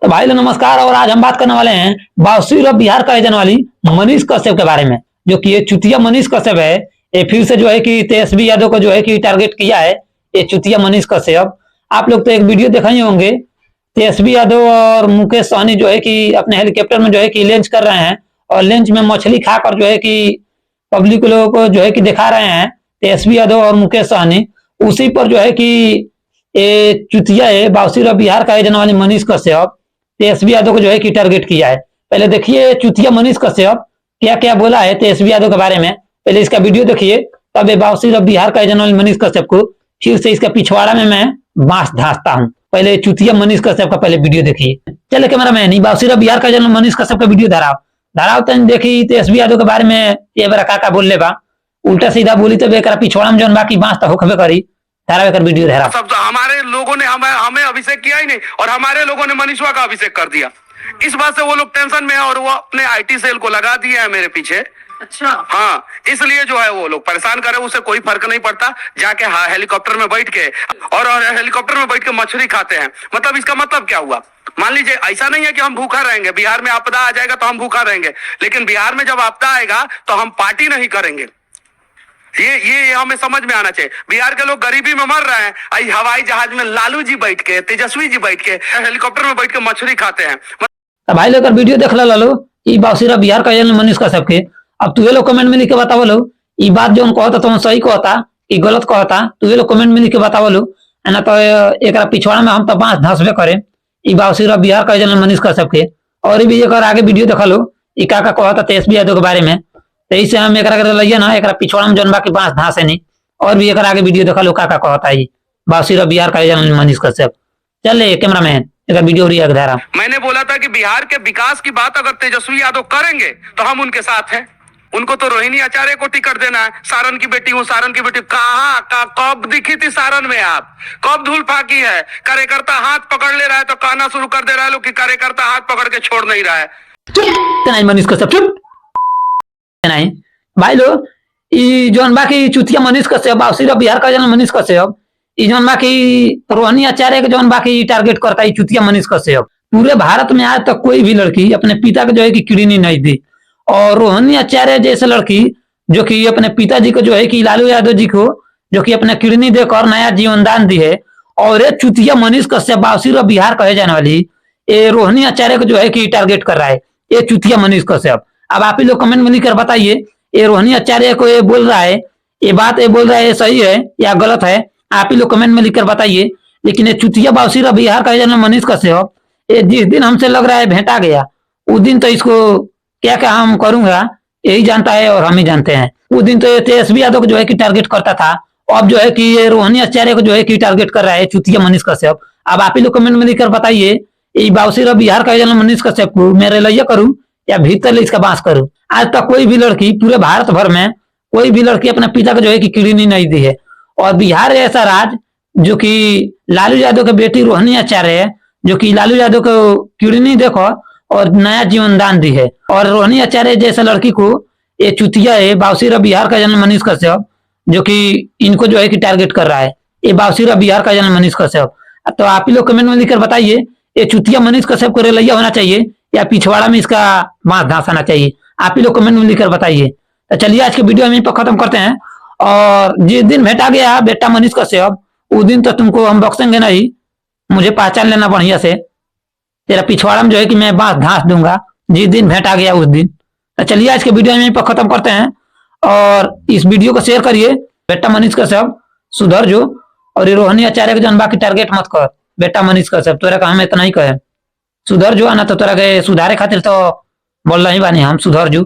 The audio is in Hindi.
तो भाई लोग नमस्कार। और आज हम बात करने वाले हैं बावसूर बिहार का जाने वाली मनीष कश्यप के बारे में, जो कि ये चुतिया मनीष कश्यप है। ये फिर से जो है कि तेजस्वी यादव को जो है कि टारगेट किया है ये चुतिया मनीष कश्यप। आप लोग तो एक वीडियो देखे ही होंगे, तेजस्वी यादव और मुकेश सहनी जो है कि अपने हेलीकॉप्टर में जो है कि लंच कर रहे हैं और लंच में मछली खाकर जो है कि पब्लिक लोगों को जो है कि दिखा रहे हैं तेजस्वी यादव और मुकेश सहनी। उसी पर जो है कि ये चुतिया है बावसूर बिहार का जाने वाली मनीष कश्यप तेजस्वी यादव को जो है कि टारगेट किया है। पहले देखिए चुतिया मनीष कश्यप क्या क्या बोला है तेजस्वी यादव के बारे में। पहले इसका वीडियो देखिए, तब बावसूर बिहार का जाने वाले मनीष कश्यप को फिर से इसका पिछवाड़ा में मैं बांस धांसता हूँ। पहले चुतिया मनीष कश्यप का पहले वीडियो देखिए। चले कैमरा मैन बावसूर बिहार का जाने मनीष कश्यप का वीडियो धराव तन देखी तेजस्वी यादव के बारे में ये बार का बोल ले बा उल्टा सीधा बोली तो बेकार पिछवाड़ा में जौन बाकी बांस तो होखबे करी। धारा वीडियो धरा सब हमारे लोगों ने हमें अभिषेक किया ही नहीं और हमारे लोगों ने मनीषवा का अभिषेक कर दिया। इस बात से वो लोग टेंशन में है और वो अपने आईटी सेल को लगा दिया है मेरे पीछे। अच्छा हाँ, इसलिए जो है वो लोग परेशान करे, उसे कोई फर्क नहीं पड़ता। जाके हेलीकॉप्टर में बैठ के और हेलीकॉप्टर में बैठ के मछली खाते हैं। मतलब इसका मतलब क्या हुआ? मान लीजिए ऐसा नहीं है कि हम भूखा रहेंगे, बिहार में आपदा आ जाएगा तो हम भूखा रहेंगे, लेकिन बिहार में जब आपदा आएगा तो हम पार्टी नहीं करेंगे। ये हमें समझ में आना चाहिए। बिहार के लोग गरीबी में मर रहे हैं, आई हवाई जहाज में लालू जी बैठ के, तेजस्वी जी बैठ के, हेलीकॉप्टर में बैठ के मछली खाते हैं। भाई लोग वीडियो देख लो ये बावसूर बिहार का मनीष कश्यप के। अब तू लोग कमेंट में लिख के बताओ लो ये बात जो कहता तुम सही कहता कि गलत कहता, तू लोग कमेंट में लिख के बताओ लो। है ना, तो एक पिछवाड़ा में हम तो बांस धंसबे करे ये बावसूर बिहार का मनीष कश्यप के। और भी एक आगे वीडियो देखा लो ये का कहता तेजस्वी यादव के बारे में। तो इससे हम एक लिया ना एक पिछवाड़ा में जौन बाकी बांस धांसे नहीं। और भी एक आगे वीडियो देखा लो का कहता है बावसूर बिहार का मनीष कश्यप। चले कैमरा मैन एक वीडियो धारा। मैंने बोला था कि बिहार के विकास की बात अगर तेजस्वी यादव करेंगे तो हम उनके साथ हैं। उनको तो रोहिणी आचार्य को टिकट देना है। सारण की बेटी हूँ, सारण की बेटी कहाँ कब दिखी थी सारण में? आप कब धूल फाकी है? कार्यकर्ता हाथ पकड़ ले रहा है तो कहना शुरू कर दे रहा है लोग कि कार्यकर्ता हाथ पकड़ के छोड़ नहीं रहा है। मनीष कश्यप चुप नहीं भाई लोग। जौन बाकी चुतिया मनीष कश्यप बावसूर बिहार का मनीष कश्यप जौन बाकी रोहिणी आचार्य के जौन बाकी टारगेट करता है चुतिया मनीष कश्यप। पूरे भारत में आज तक कोई भी लड़की अपने पिता को जो है कि किडनी नहीं दी। और रोहिणी आचार्य जैसे लड़की जो कि अपने पिताजी को जो है कि लालू यादव जी को जो कि अपने किडनी देकर नया जीवन दान दी है। और ये चुतिया मनीष कश्यप बावसूर बिहार कहे जाने वाली ये रोहिणी आचार्य को जो है कि टारगेट कर रहा है ये चुतिया मनीष कश्यप। अब आप ही लोग कमेंट में लिखकर बताइए ये रोहिणी आचार्य को ये बोल रहा है, ये बात ये बोल रहा है सही है या गलत है? आप ही लोग कमेंट में लिखकर बताइए। लेकिन ये चुतिया बावसूर बिहार का जाने मनीष कश्यप ये जिस दिन हमसे लग रहा है भेंटा गया उस दिन तो इसको क्या क्या हम करूंगा यही जानता है और हम ही जानते हैं। उस दिन तो तेजस्वी यादव को जो है कि टारगेट करता था, अब जो है कि ये रोहिणी आचार्य को जो है कि टारगेट कर रहा है चुतिया मनीष कश्यप। अब आप ही लोग कमेंट में लिखकर बताइए ये बावसूर बिहार का जाने मनीष कश्यप को मेरे लिए करूं या भीतर इसका बांस करूं। आज तक कोई भी लड़की पूरे भारत भर में कोई भी लड़की अपने पिता को जो है कि किडनी नहीं दी है। और बिहार ऐसा राज्य जो कि लालू यादव की बेटी रोहिणी आचार्य है जो कि लालू यादव को किडनी देखो और नया जीवन दान दी है। और रोहिणी आचार्य जैसे लड़की को ये चुतिया है बावसूर बिहार का जन्म मनीष कश्यप जो कि इनको जो है कि टारगेट कर रहा है ये बावसूर बिहार का जन्म मनीष कश्यप। तो आप ही लोग कमेंट में लिखकर बताइए ये चुतिया मनीष कश्यप को रेलैया होना चाहिए या पिछवाड़ा में इसका बांस धांसाना चाहिए? आप ही लोग कमेंट में लिखकर बताइए। तो चलिए आज के वीडियो हम यहीं पर खत्म करते हैं। और जिस दिन भेंटा गया बेटा मनीष कश्यप उस दिन तो तुमको हम बख्शेंगे नहीं, मुझे पहचान लेना बढ़िया से। तेरा पिछवाड़ा में जो है कि मैं बांस धांस दूंगा जिस दिन भेंटा गया उस दिन। तो चलिए आज के वीडियो हम यहीं पर खत्म करते हैं और इस वीडियो को शेयर करिए। बेटा मनीष कश्यप सुधर जो और ये रोहिणी आचार्य के जन बाकी टारगेट मत कर। बेटा मनीष कश्यप तोरा का हम इतना ही कहे सुधर जो, ना तो तोरा के सुधारे खातिर तो बोल रही बानी हम सुधर जो।